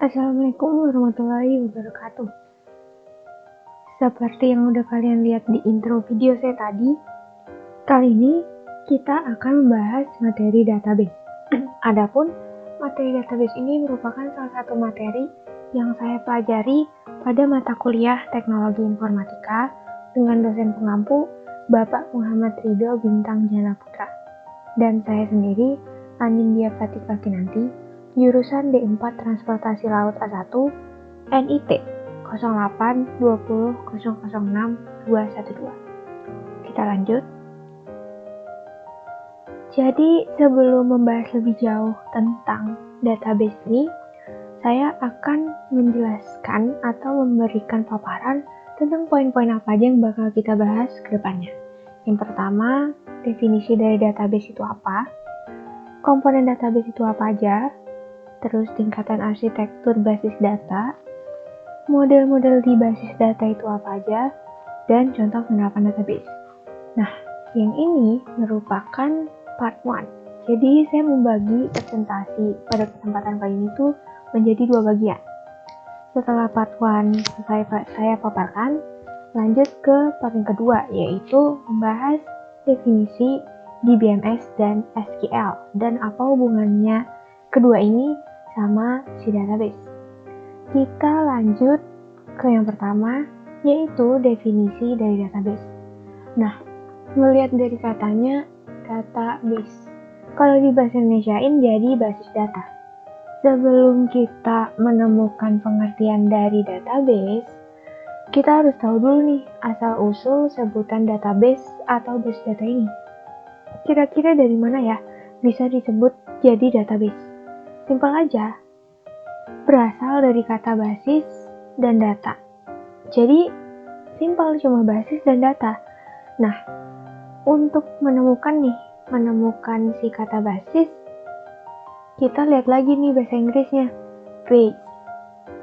Assalamualaikum warahmatullahi wabarakatuh. Seperti yang udah kalian lihat di intro video saya tadi, kali ini kita akan membahas materi database. Adapun materi database ini merupakan salah satu materi yang saya pelajari pada mata kuliah Teknologi Informatika dengan dosen pengampu Bapak Muhammad Ridho Bintang Jana Putra. Dan saya sendiri, Anindya Pratika Kinanti, jurusan D4 Transportasi Laut A1, NIT 0820006212. Kita lanjut. Jadi sebelum membahas lebih jauh tentang database ini, saya akan menjelaskan atau memberikan paparan tentang poin-poin apa aja yang bakal kita bahas ke depannya. Yang pertama, definisi dari database itu apa, komponen database itu apa aja, terus tingkatan arsitektur basis data, model-model di basis data itu apa aja, dan contoh penerapan database. Nah, yang ini merupakan part 1. Jadi saya membagi presentasi pada kesempatan kali ini tuh menjadi 2 bagian. Setelah part 1 saya paparkan, lanjut ke part yang kedua, yaitu membahas definisi DBMS dan SQL, dan apa hubungannya kedua ini sama si database. Kita lanjut ke yang pertama, yaitu definisi dari database. Nah, melihat dari katanya database, kalau di bahasa Indonesiain jadi basis data. Sebelum kita menemukan pengertian dari database, kita harus tahu dulu nih asal-usul sebutan database atau basis data ini. Kira-kira dari mana ya bisa disebut jadi database? Simpel aja, berasal dari kata basis dan data. Jadi, simpel cuma basis dan data. Nah, untuk menemukan si kata basis, kita lihat lagi nih bahasa Inggrisnya, base.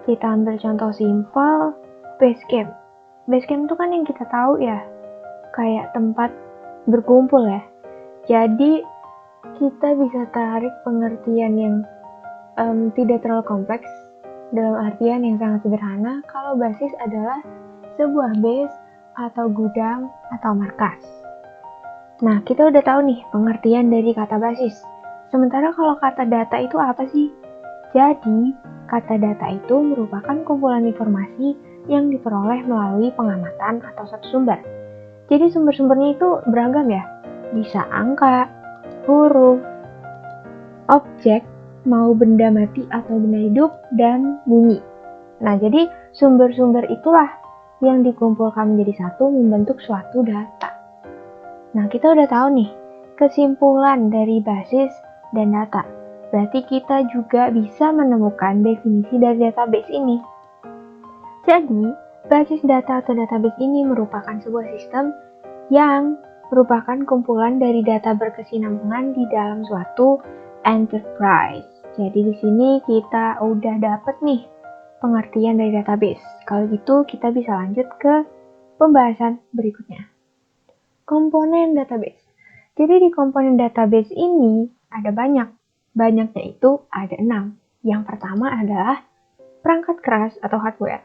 Kita ambil contoh simpel, Basecamp. Basecamp itu kan yang kita tahu ya, kayak tempat berkumpul ya. Jadi, kita bisa tarik pengertian yang tidak terlalu kompleks, dalam artian yang sangat sederhana, kalau basis adalah sebuah base atau gudang atau markas. Nah, kita udah tahu nih pengertian dari kata basis. Sementara kalau kata data itu apa sih? Jadi, kata data itu merupakan kumpulan informasi yang diperoleh melalui pengamatan atau satu sumber. Jadi sumber-sumbernya itu beragam ya. Bisa angka, huruf, objek, mau benda mati atau benda hidup, dan bunyi. Nah, jadi sumber-sumber itulah yang dikumpulkan menjadi satu membentuk suatu data. Nah, kita udah tahu nih kesimpulan dari basis dan data. Berarti kita juga bisa menemukan definisi dari database ini. Jadi, basis data atau database ini merupakan sebuah sistem yang merupakan kumpulan dari data berkesinambungan di dalam suatu enterprise. Jadi di sini kita udah dapet nih pengertian dari database. Kalau gitu kita bisa lanjut ke pembahasan berikutnya. Komponen database. Jadi di komponen database ini ada banyak. Banyaknya itu ada 6. Yang pertama adalah perangkat keras atau hardware.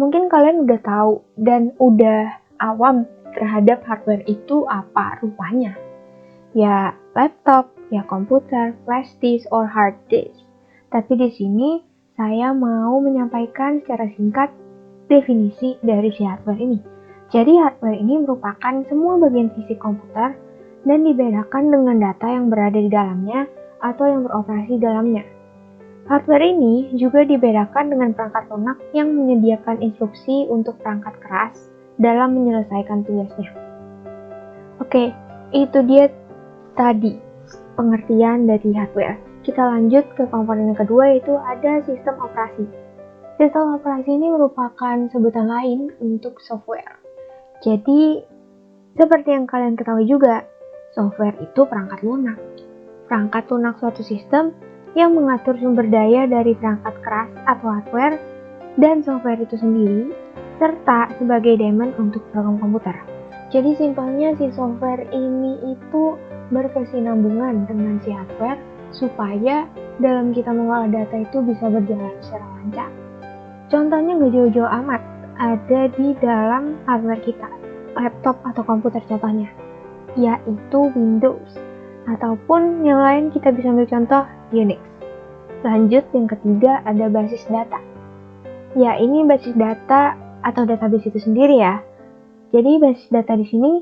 Mungkin kalian udah tahu dan udah awam terhadap hardware itu apa rupanya. Ya laptop, ya komputer, flash disk, or hard disk. Tapi di sini saya mau menyampaikan secara singkat definisi dari si hardware ini. Jadi hardware ini merupakan semua bagian fisik komputer dan dibedakan dengan data yang berada di dalamnya atau yang beroperasi di dalamnya. Hardware ini juga dibedakan dengan perangkat lunak yang menyediakan instruksi untuk perangkat keras dalam menyelesaikan tugasnya. Oke, itu dia tadi pengertian dari hardware. Kita lanjut ke komponen yang kedua, yaitu ada sistem operasi. Sistem operasi ini merupakan sebutan lain untuk software. Jadi, seperti yang kalian ketahui juga, software itu perangkat lunak. Perangkat lunak suatu sistem yang mengatur sumber daya dari perangkat keras atau hardware dan software itu sendiri, serta sebagai daemon untuk program komputer. Jadi simpelnya si software ini itu berkesinambungan dengan si hardware supaya dalam kita mengolah data itu bisa berjalan secara lancar. Contohnya nggak jauh-jauh amat, ada di dalam hardware kita, laptop atau komputer contohnya, yaitu Windows. Ataupun yang lain kita bisa ambil contoh Unix. Lanjut, yang ketiga ada basis data. Ya, ini basis data atau database itu sendiri ya. Jadi basis data di sini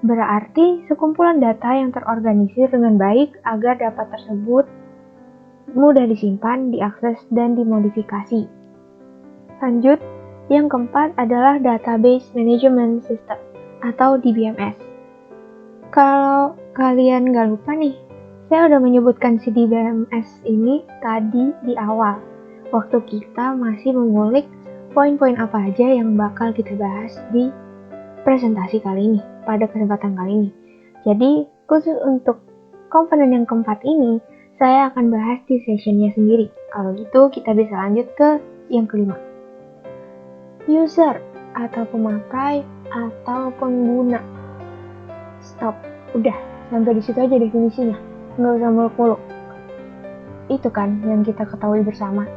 berarti sekumpulan data yang terorganisir dengan baik agar data tersebut mudah disimpan, diakses, dan dimodifikasi. Lanjut, yang keempat adalah Database Management System atau DBMS. Kalau kalian nggak lupa nih, saya udah menyebutkan si DBMS ini tadi di awal, waktu kita masih mengulik poin-poin apa aja yang bakal kita bahas di presentasi kali ini, pada kesempatan kali ini. Jadi, khusus untuk komponen yang keempat ini, saya akan bahas di sessionnya sendiri. Kalau gitu, kita bisa lanjut ke yang kelima. User atau pemakai atau pengguna. Stop, udah, sampai di situ aja definisinya. Nggak usah muluk-muluk. Itu kan yang kita ketahui bersama.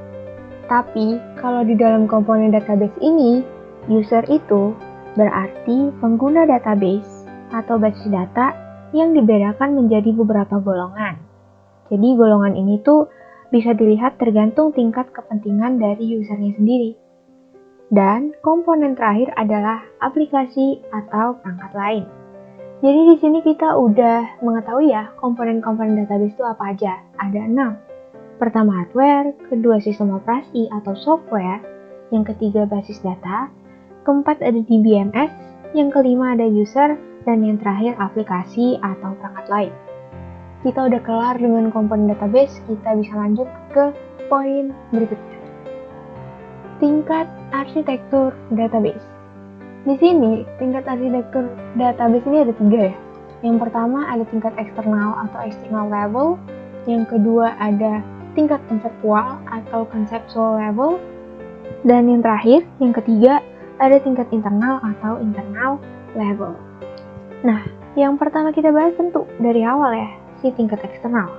Tapi, kalau di dalam komponen database ini, user itu berarti pengguna database atau basis data yang dibedakan menjadi beberapa golongan. Jadi golongan ini tuh bisa dilihat tergantung tingkat kepentingan dari usernya sendiri. Dan komponen terakhir adalah aplikasi atau perangkat lain. Jadi di sini kita udah mengetahui ya komponen-komponen database itu apa aja. Ada 6. Pertama hardware, kedua sistem operasi atau software, yang ketiga basis data, keempat ada DBMS, yang kelima ada user, dan yang terakhir aplikasi atau perangkat lain. Kita udah kelar dengan komponen database, kita bisa lanjut ke poin berikutnya. Tingkat arsitektur database. Di sini, tingkat arsitektur database ini ada 3 ya. Yang pertama ada tingkat eksternal atau external level, yang kedua ada tingkat konseptual atau conceptual level, dan yang terakhir, yang ketiga, ada tingkat internal atau internal level. Nah, yang pertama kita bahas tentu dari awal ya, si tingkat eksternal.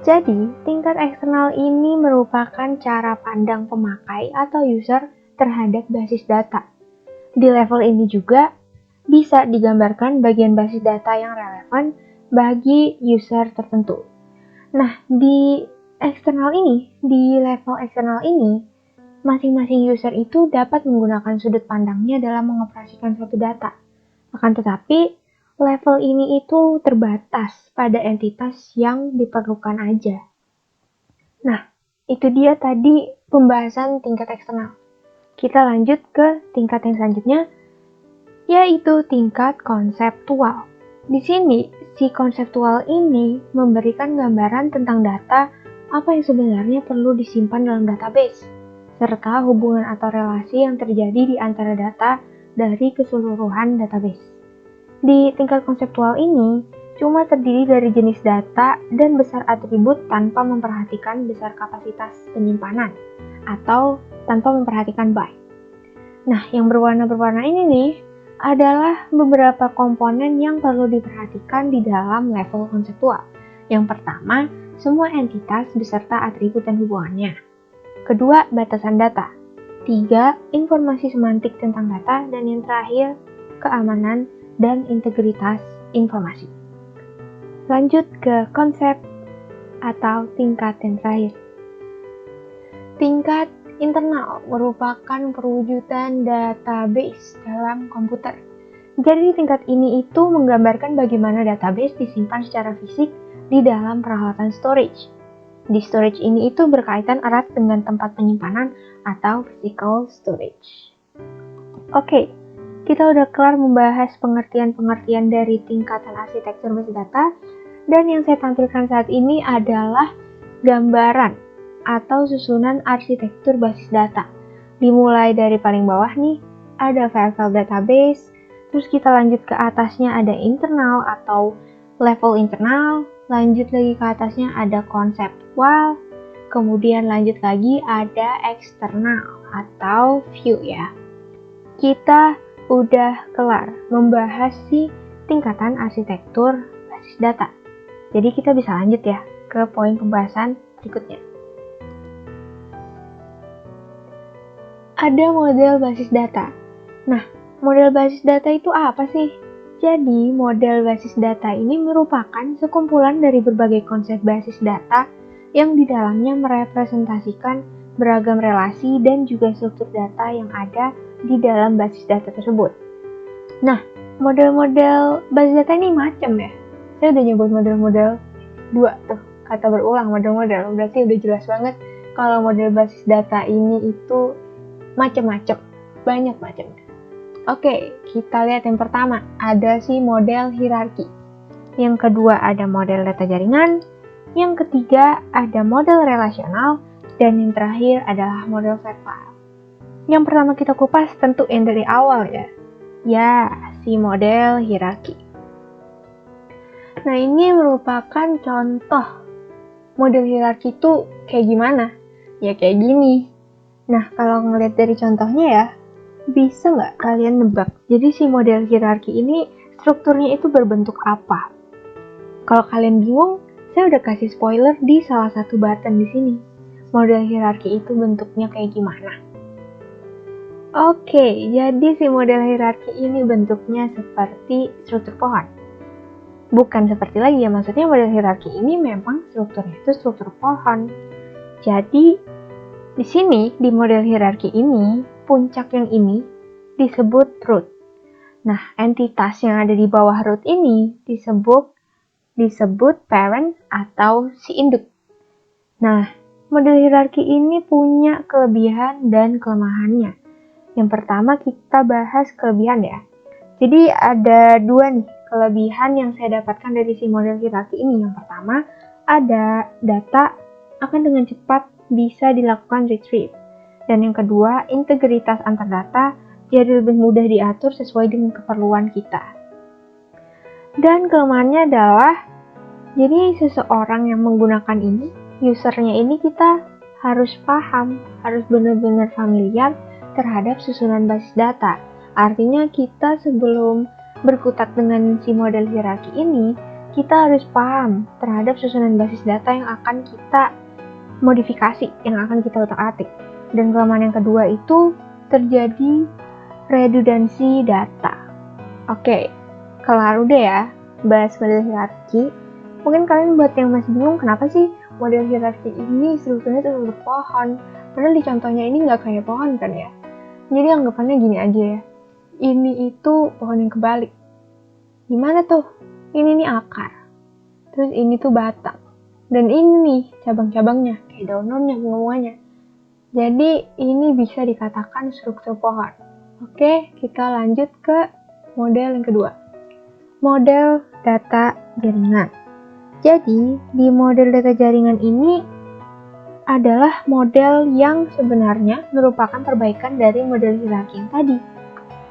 Jadi, tingkat eksternal ini merupakan cara pandang pemakai atau user terhadap basis data. Di level ini juga bisa digambarkan bagian basis data yang relevan bagi user tertentu. Nah, di level eksternal ini, masing-masing user itu dapat menggunakan sudut pandangnya dalam mengoperasikan suatu data. Akan tetapi, level ini itu terbatas pada entitas yang diperlukan aja. Nah, itu dia tadi pembahasan tingkat eksternal. Kita lanjut ke tingkat yang selanjutnya, yaitu tingkat konseptual. Di sini, si konseptual ini memberikan gambaran tentang data apa yang sebenarnya perlu disimpan dalam database, serta hubungan atau relasi yang terjadi di antara data dari keseluruhan database. Di tingkat konseptual ini, cuma terdiri dari jenis data dan besar atribut tanpa memperhatikan besar kapasitas penyimpanan, atau tanpa memperhatikan byte. Nah, yang berwarna-berwarna ini nih, adalah beberapa komponen yang perlu diperhatikan di dalam level konseptual. Yang pertama, semua entitas beserta atribut dan hubungannya. Kedua, batasan data. 3, informasi semantik tentang data. Dan yang terakhir, keamanan dan integritas informasi. Lanjut ke konsep atau tingkat yang terakhir. Tingkat internal merupakan perwujudan database dalam komputer. Jadi tingkat ini itu menggambarkan bagaimana database disimpan secara fisik di dalam peralatan storage. Di storage ini itu berkaitan erat dengan tempat penyimpanan atau physical storage. Oke, kita udah kelar membahas pengertian-pengertian dari tingkatan arsitektur basis data, dan yang saya tampilkan saat ini adalah gambaran atau susunan arsitektur basis data. Dimulai dari paling bawah nih, ada file-file database, terus kita lanjut ke atasnya ada internal atau level internal, lanjut lagi ke atasnya ada konseptual, kemudian lanjut lagi ada eksternal atau view ya. Kita udah kelar membahas si tingkatan arsitektur basis data. Jadi kita bisa lanjut ya ke poin pembahasan berikutnya. Ada model basis data. Nah, model basis data itu apa sih? Jadi, model basis data ini merupakan sekumpulan dari berbagai konsep basis data yang di dalamnya merepresentasikan beragam relasi dan juga struktur data yang ada di dalam basis data tersebut. Nah, model-model basis data ini macam ya. Saya udah nyebut model-model 2 tuh, kata berulang model-model. Berarti udah jelas banget kalau model basis data ini itu macam-macam, banyak macamnya. Oke, kita lihat yang pertama, ada si model hierarki. Yang kedua ada model data jaringan, yang ketiga ada model relasional, dan yang terakhir adalah model file. Yang pertama kita kupas tentu yang dari awal ya. Ya, si model hierarki. Nah, ini merupakan contoh model hierarki itu kayak gimana? Ya kayak gini. Nah, kalau ngelihat dari contohnya ya, bisa nggak kalian nebak? Jadi si model hierarki ini strukturnya itu berbentuk apa? Kalau kalian bingung, saya udah kasih spoiler di salah satu button di sini. Model hierarki itu bentuknya kayak gimana? Oke, jadi si model hierarki ini bentuknya seperti struktur pohon. Bukan seperti lagi ya, maksudnya model hierarki ini memang strukturnya itu struktur pohon. Jadi, di sini, di model hierarki ini, puncak yang ini disebut root. Nah, entitas yang ada di bawah root ini disebut parent atau si induk. Nah, model hierarki ini punya kelebihan dan kelemahannya. Yang pertama kita bahas kelebihan ya. Jadi ada dua nih kelebihan yang saya dapatkan dari si model hierarki ini. Yang pertama, ada data akan dengan cepat bisa dilakukan retrieve. Dan yang kedua, integritas antar data jadi lebih mudah diatur sesuai dengan keperluan kita. Dan kelemahannya adalah, jadi seseorang yang menggunakan ini, usernya ini kita harus paham, harus benar-benar familiar terhadap susunan basis data. Artinya kita sebelum berkutat dengan si model hierarki ini, kita harus paham terhadap susunan basis data yang akan kita modifikasi, yang akan kita utak-atik. Dan kelemahan yang kedua itu terjadi redundansi data. Oke, kelar udah ya bahas model hierarki. Mungkin kalian buat yang masih bingung kenapa sih model hierarki ini strukturnya struktur pohon. Padahal di contohnya ini nggak kayak pohon kan ya. Jadi anggapannya gini aja ya. Ini itu pohon yang kebalik. Gimana tuh? Ini nih akar. Terus ini tuh batang. Dan ini nih cabang-cabangnya, kayak daun-daunnya, bunga-bunganya. Jadi ini bisa dikatakan struktur pohon. Oke, kita lanjut ke model yang kedua. Model data jaringan. Jadi, di model data jaringan ini adalah model yang sebenarnya merupakan perbaikan dari model hierarki yang tadi.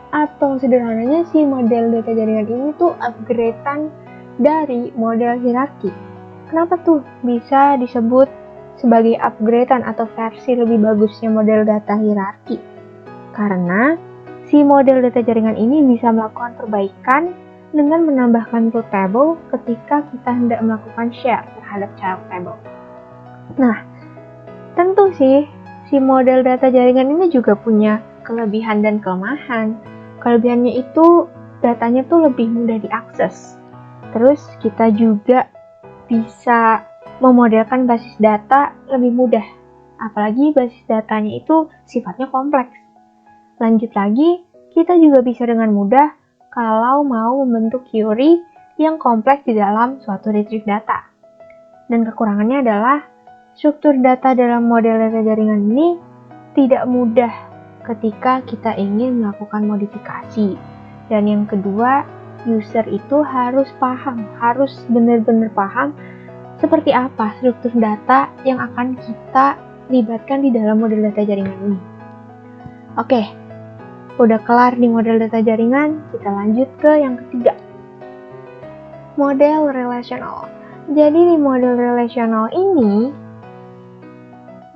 Atau sederhananya si model data jaringan ini tuh upgradean dari model hierarki. Kenapa tuh bisa disebut sebagai upgradean atau versi lebih bagusnya model data hierarki? Karena si model data jaringan ini bisa melakukan perbaikan dengan menambahkan root table ketika kita hendak melakukan share terhadap child table. Nah, tentu sih si model data jaringan ini juga punya kelebihan dan kelemahan. Kelebihannya itu datanya tuh lebih mudah diakses. Terus kita juga bisa memodelkan basis data lebih mudah. Apalagi basis datanya itu sifatnya kompleks. Lanjut lagi, kita juga bisa dengan mudah kalau mau membentuk query yang kompleks di dalam suatu retrieve data. Dan kekurangannya adalah struktur data dalam model data jaringan ini tidak mudah ketika kita ingin melakukan modifikasi. Dan yang kedua, user itu harus paham, harus benar-benar paham seperti apa struktur data yang akan kita libatkan di dalam model data jaringan ini. Oke, udah kelar di model data jaringan, kita lanjut ke yang ketiga. Model relasional. Jadi di model relasional ini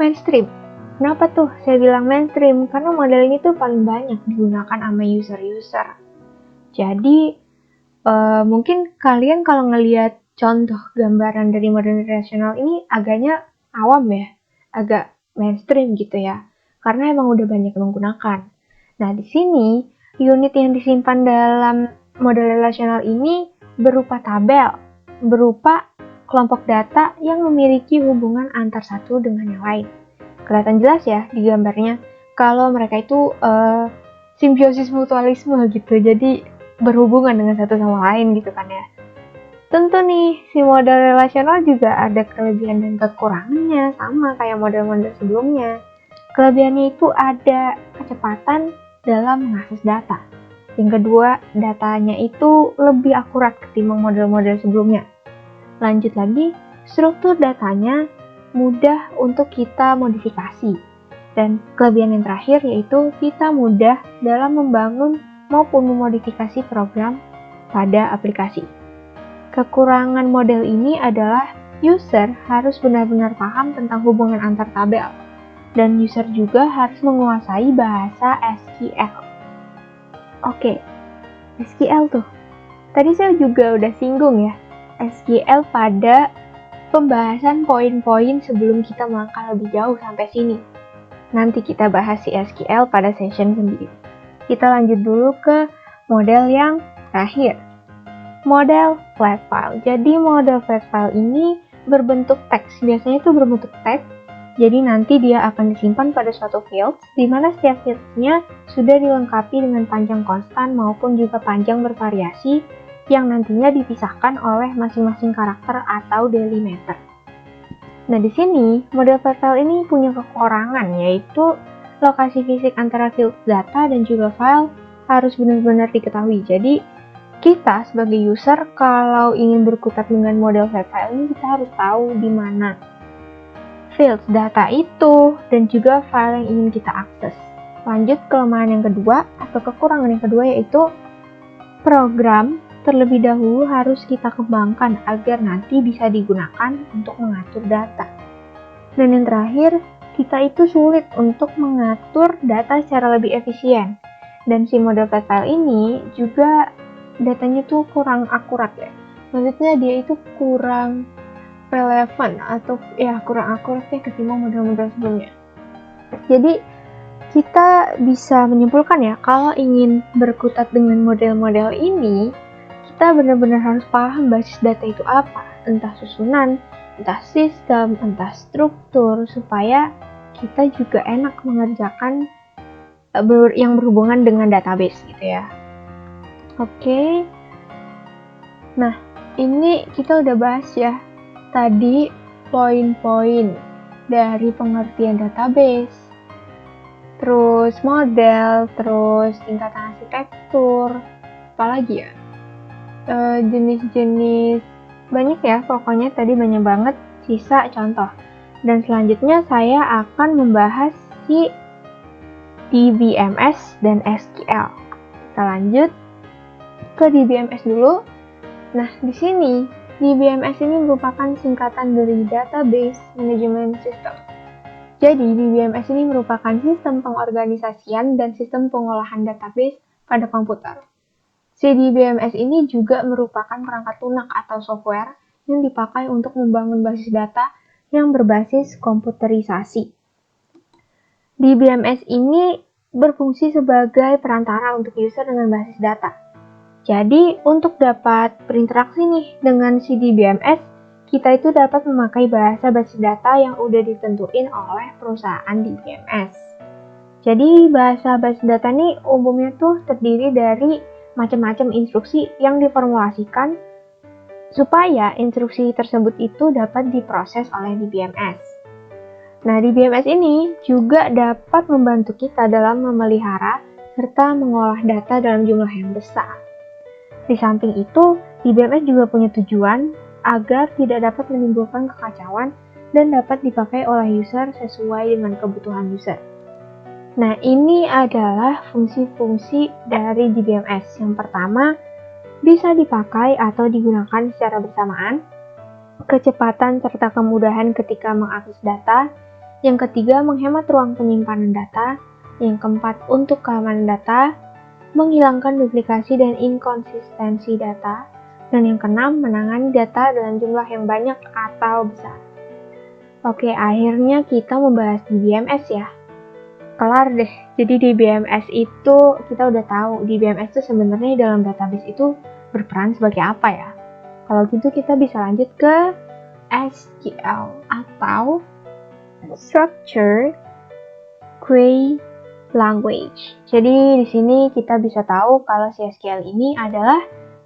mainstream. Kenapa tuh saya bilang mainstream? Karena model ini tuh paling banyak digunakan sama user-user. Jadi mungkin kalian kalau ngelihat contoh gambaran dari model relasional ini agaknya awam ya, agak mainstream gitu ya, karena emang udah banyak yang menggunakan. Nah, di sini unit yang disimpan dalam model relasional ini berupa tabel, berupa kelompok data yang memiliki hubungan antar satu dengan yang lain. Kelihatan jelas ya di gambarnya kalau mereka itu simbiosis mutualisme gitu, jadi berhubungan dengan satu sama lain gitu kan ya. Tentu nih, si model relasional juga ada kelebihan dan kekurangannya, sama kayak model-model sebelumnya. Kelebihannya itu ada kecepatan dalam mengakses data. Yang kedua, datanya itu lebih akurat ketimbang model-model sebelumnya. Lanjut lagi, struktur datanya mudah untuk kita modifikasi. Dan kelebihan yang terakhir yaitu kita mudah dalam membangun maupun memodifikasi program pada aplikasi. Kekurangan model ini adalah user harus benar-benar paham tentang hubungan antar tabel. Dan user juga harus menguasai bahasa SQL. Oke, SQL tuh. Tadi saya juga udah singgung ya, SQL pada pembahasan poin-poin sebelum kita melangkah lebih jauh sampai sini. Nanti kita bahas si SQL pada session sendiri. Kita lanjut dulu ke model yang terakhir. Model flat file. Jadi model flat file ini berbentuk teks. Biasanya itu berbentuk teks. Jadi nanti dia akan disimpan pada suatu field, di mana setiap fieldnya sudah dilengkapi dengan panjang konstan maupun juga panjang bervariasi yang nantinya dipisahkan oleh masing-masing karakter atau delimiter. Nah, di sini model flat file ini punya kekurangan, yaitu lokasi fisik antara field data dan juga file harus benar-benar diketahui. Jadi, kita sebagai user kalau ingin berkutat dengan model flat file ini, kita harus tahu di mana field data itu dan juga file yang ingin kita akses. Lanjut kelemahan yang kedua atau kekurangan yang kedua, yaitu program terlebih dahulu harus kita kembangkan agar nanti bisa digunakan untuk mengatur data. Dan yang terakhir, kita itu sulit untuk mengatur data secara lebih efisien. Dan si model flat file ini juga datanya tuh kurang akurat ya. Maksudnya dia itu kurang relevan atau ya kurang akurat ya ketimbang model-model sebelumnya. Jadi kita bisa menyimpulkan ya, kalau ingin berkutat dengan model-model ini, kita benar-benar harus paham basis data itu apa, entah susunan, entah sistem, entah struktur, supaya kita juga enak mengerjakan yang berhubungan dengan database gitu ya. Oke. Nah, ini kita udah bahas ya tadi poin-poin dari pengertian database, terus model, terus tingkatan arsitektur, apalagi ya? Jenis-jenis banyak ya, pokoknya tadi banyak banget, sisa contoh. Dan selanjutnya saya akan membahas si DBMS dan SQL. Kita lanjut ke DBMS dulu. Nah, di sini DBMS ini merupakan singkatan dari Database Management System. Jadi, DBMS ini merupakan sistem pengorganisasian dan sistem pengolahan database pada komputer. Si DBMS ini juga merupakan perangkat lunak atau software yang dipakai untuk membangun basis data yang berbasis komputerisasi. DBMS ini berfungsi sebagai perantara untuk user dengan basis data. Jadi, untuk dapat berinteraksi nih dengan si DBMS, kita itu dapat memakai bahasa basis data yang udah ditentuin oleh perusahaan DBMS. Jadi, bahasa basis data ini umumnya tuh terdiri dari macam-macam instruksi yang diformulasikan supaya instruksi tersebut itu dapat diproses oleh DBMS. Nah, DBMS ini juga dapat membantu kita dalam memelihara serta mengolah data dalam jumlah yang besar. Di samping itu, DBMS juga punya tujuan agar tidak dapat menimbulkan kekacauan dan dapat dipakai oleh user sesuai dengan kebutuhan user. Nah, ini adalah fungsi-fungsi dari DBMS. Yang pertama, bisa dipakai atau digunakan secara bersamaan, kecepatan serta kemudahan ketika mengakses data. Yang ketiga, menghemat ruang penyimpanan data. Yang keempat, untuk keamanan data, menghilangkan duplikasi dan inkonsistensi data. Dan yang keenam, menangani data dalam jumlah yang banyak atau besar. Oke, akhirnya kita membahas di BMS ya. Kelar deh. Jadi di BMS itu kita udah tahu di BMS itu sebenarnya dalam database itu berperan sebagai apa ya. Kalau gitu kita bisa lanjut ke SQL atau Structured Query Language. Jadi di sini kita bisa tahu kalau si SQL ini adalah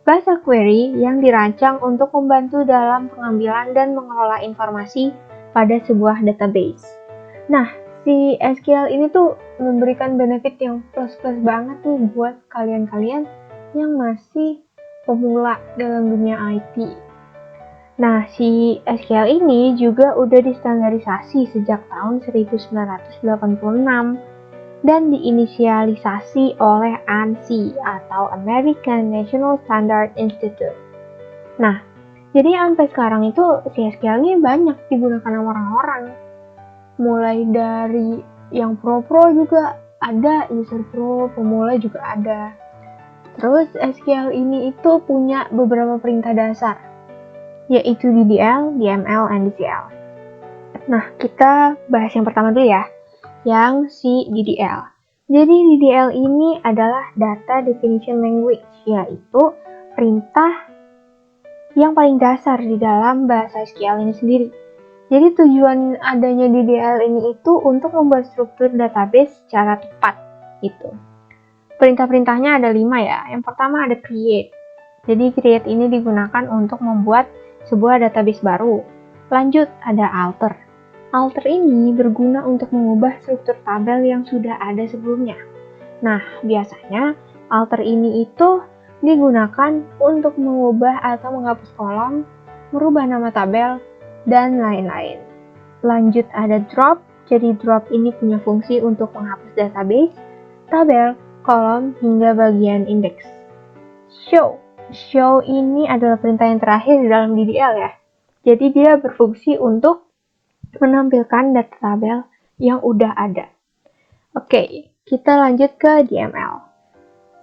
bahasa query yang dirancang untuk membantu dalam pengambilan dan mengelola informasi pada sebuah database. Nah, si SQL ini tuh memberikan benefit yang plus-plus banget nih buat kalian-kalian yang masih pemula dalam dunia IT. Nah, si SQL ini juga udah distandarisasi sejak tahun 1986 dan diinisialisasi oleh ANSI atau American National Standard Institute. Nah, jadi sampai sekarang itu si SQL ini banyak digunakan sama orang-orang. Mulai dari yang pro-pro juga ada, user pro, pemula juga ada. Terus SQL ini itu punya beberapa perintah dasar, yaitu DDL, DML, and DCL. Nah, kita bahas yang pertama dulu ya, yang si DDL. Jadi DDL ini adalah Data Definition Language, yaitu perintah yang paling dasar di dalam bahasa SQL ini sendiri. Jadi tujuan adanya DDL ini itu untuk membuat struktur database secara tepat gitu. Perintah-perintahnya ada 5 ya. Yang pertama ada create. Jadi create ini digunakan untuk membuat sebuah database baru. Lanjut ada alter. Alter ini berguna untuk mengubah struktur tabel yang sudah ada sebelumnya. Nah, biasanya alter ini itu digunakan untuk mengubah atau menghapus kolom, merubah nama tabel, dan lain-lain. Lanjut ada drop. Jadi drop ini punya fungsi untuk menghapus database, tabel, kolom, hingga bagian indeks. Show. Show ini adalah perintah yang terakhir di dalam DDL ya. Jadi dia berfungsi untuk menampilkan data tabel yang udah ada. Oke, kita lanjut ke DML.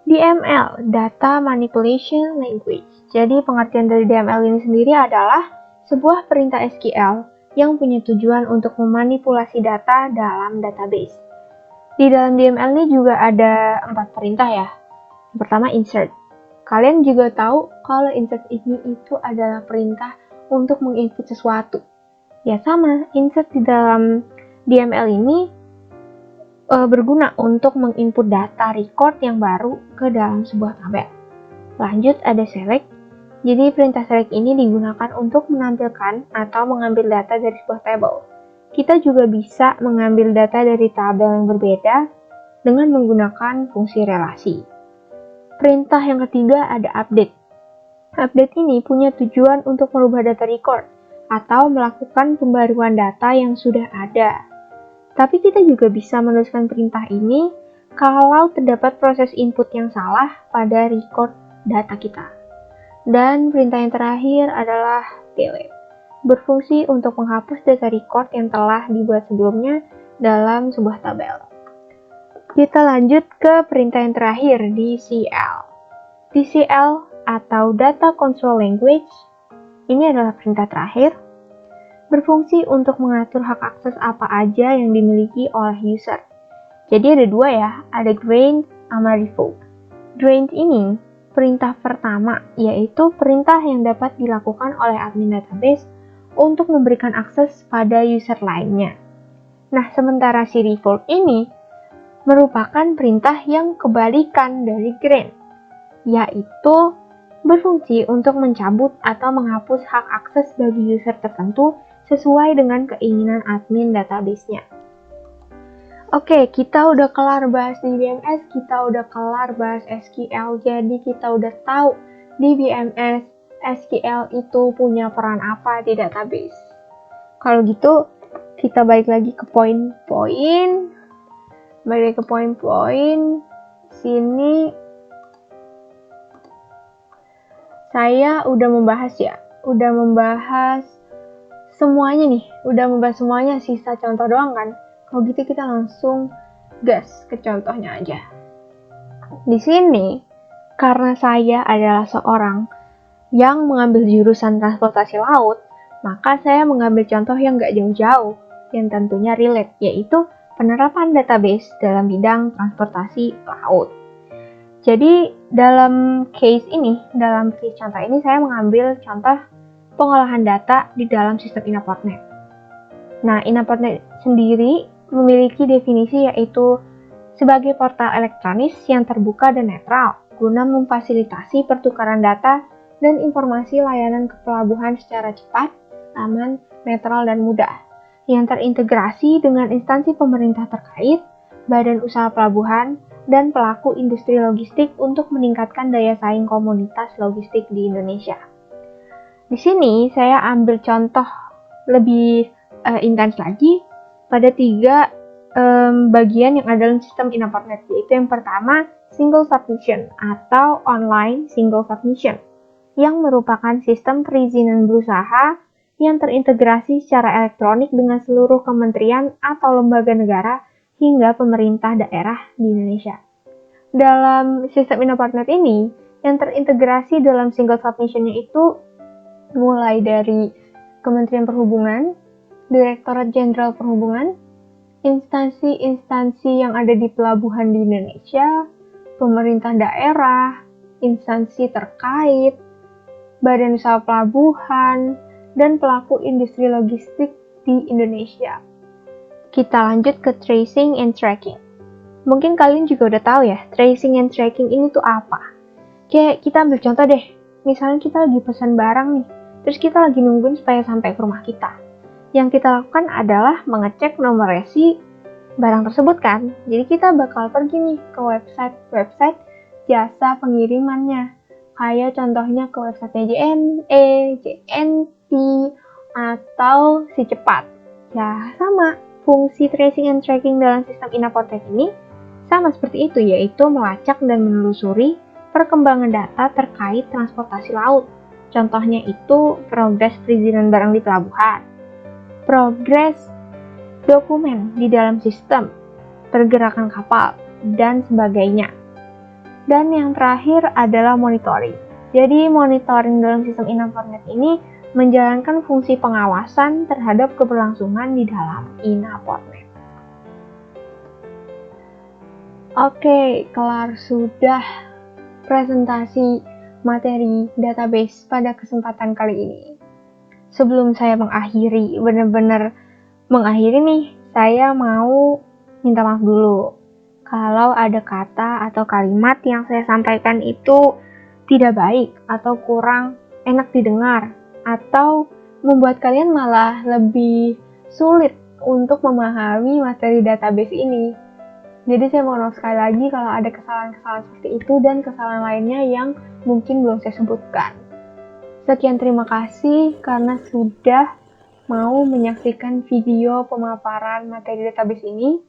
DML, Data Manipulation Language. Jadi pengertian dari DML ini sendiri adalah sebuah perintah SQL yang punya tujuan untuk memanipulasi data dalam database. Di dalam DML ini juga ada 4 perintah ya. Yang pertama insert. Kalian juga tahu kalau insert ini itu adalah perintah untuk menginput sesuatu. Ya sama, insert di dalam DML ini berguna untuk menginput data record yang baru ke dalam sebuah tabel. Lanjut ada select. Jadi perintah select ini digunakan untuk menampilkan atau mengambil data dari sebuah tabel. Kita juga bisa mengambil data dari tabel yang berbeda dengan menggunakan fungsi relasi. Perintah yang ketiga ada update. Update ini punya tujuan untuk merubah data record atau melakukan pembaruan data yang sudah ada. Tapi kita juga bisa menuliskan perintah ini kalau terdapat proses input yang salah pada record data kita. Dan perintah yang terakhir adalah delete. Berfungsi untuk menghapus data record yang telah dibuat sebelumnya dalam sebuah tabel. Kita lanjut ke perintah yang terakhir, DCL. DCL atau Data Control Language, ini adalah perintah terakhir, berfungsi untuk mengatur hak akses apa aja yang dimiliki oleh user. Jadi ada 2 ya, ada grant sama revoke. Grant ini perintah pertama, yaitu perintah yang dapat dilakukan oleh admin database untuk memberikan akses pada user lainnya. Nah, sementara si revoke ini merupakan perintah yang kebalikan dari grant, yaitu berfungsi untuk mencabut atau menghapus hak akses bagi user tertentu sesuai dengan keinginan admin database-nya. Oke, kita udah kelar bahas di BMS, kita udah kelar bahas SQL, jadi kita udah tahu di BMS SQL itu punya peran apa di database. Kalau gitu, kita balik lagi ke poin-poin. Sini saya udah membahas semuanya, sisa contoh doang kan. Kalau gitu kita langsung gas ke contohnya aja. Di sini, karena saya adalah seorang yang mengambil jurusan transportasi laut, maka saya mengambil contoh yang nggak jauh-jauh, yang tentunya relate, yaitu penerapan database dalam bidang transportasi laut. Jadi dalam case contoh ini saya mengambil contoh pengolahan data di dalam sistem INAPORTNET. Nah, INAPORTNET sendiri memiliki definisi yaitu sebagai portal elektronis yang terbuka dan netral guna memfasilitasi pertukaran data dan informasi layanan kepelabuhan secara cepat, aman, netral, dan mudah, yang terintegrasi dengan instansi pemerintah terkait, badan usaha pelabuhan, dan pelaku industri logistik untuk meningkatkan daya saing komunitas logistik di Indonesia. Di sini saya ambil contoh lebih intens lagi pada 3 bagian yang ada dalam sistem INAPORTNET, yaitu yang pertama, single submission atau online single submission, yang merupakan sistem perizinan berusaha yang terintegrasi secara elektronik dengan seluruh kementerian atau lembaga negara hingga pemerintah daerah di Indonesia. Dalam sistem INAPORTNET ini, yang terintegrasi dalam single submission-nya itu mulai dari Kementerian Perhubungan, Direktorat Jenderal Perhubungan, instansi-instansi yang ada di pelabuhan di Indonesia, pemerintah daerah, instansi terkait, badan usaha pelabuhan, dan pelaku industri logistik di Indonesia. Kita lanjut ke tracing and tracking. Mungkin kalian juga udah tahu ya, tracing and tracking ini tuh apa. Kayak kita ambil contoh deh, misalnya kita lagi pesan barang nih, terus kita lagi nungguin supaya sampai ke rumah kita. Yang kita lakukan adalah mengecek nomor resi barang tersebut kan. Jadi kita bakal pergi nih ke website jasa pengirimannya. Kayak contohnya ke websitenya JNE, JNT, atau Si Cepat. Ya sama, fungsi tracing and tracking dalam sistem INAPORTNET ini sama seperti itu, yaitu melacak dan menelusuri perkembangan data terkait transportasi laut. Contohnya itu progres perizinan barang di pelabuhan, progres dokumen di dalam sistem, pergerakan kapal, dan sebagainya. Dan yang terakhir adalah monitoring. Jadi monitoring dalam sistem INAPORTNET ini menjalankan fungsi pengawasan terhadap keberlangsungan di dalam INAPORTNET. Oke, kelar sudah presentasi materi database pada kesempatan kali ini. Sebelum saya mengakhiri, saya mau minta maaf dulu. Kalau ada kata atau kalimat yang saya sampaikan itu tidak baik atau kurang enak didengar, atau membuat kalian malah lebih sulit untuk memahami materi database ini. Jadi saya mohon maaf sekali lagi kalau ada kesalahan-kesalahan seperti itu dan kesalahan lainnya yang mungkin belum saya sebutkan. Sekian, terima kasih karena sudah mau menyaksikan video pemaparan materi database ini.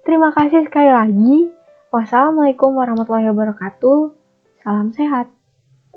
Terima kasih sekali lagi. Wassalamualaikum warahmatullahi wabarakatuh. Salam sehat.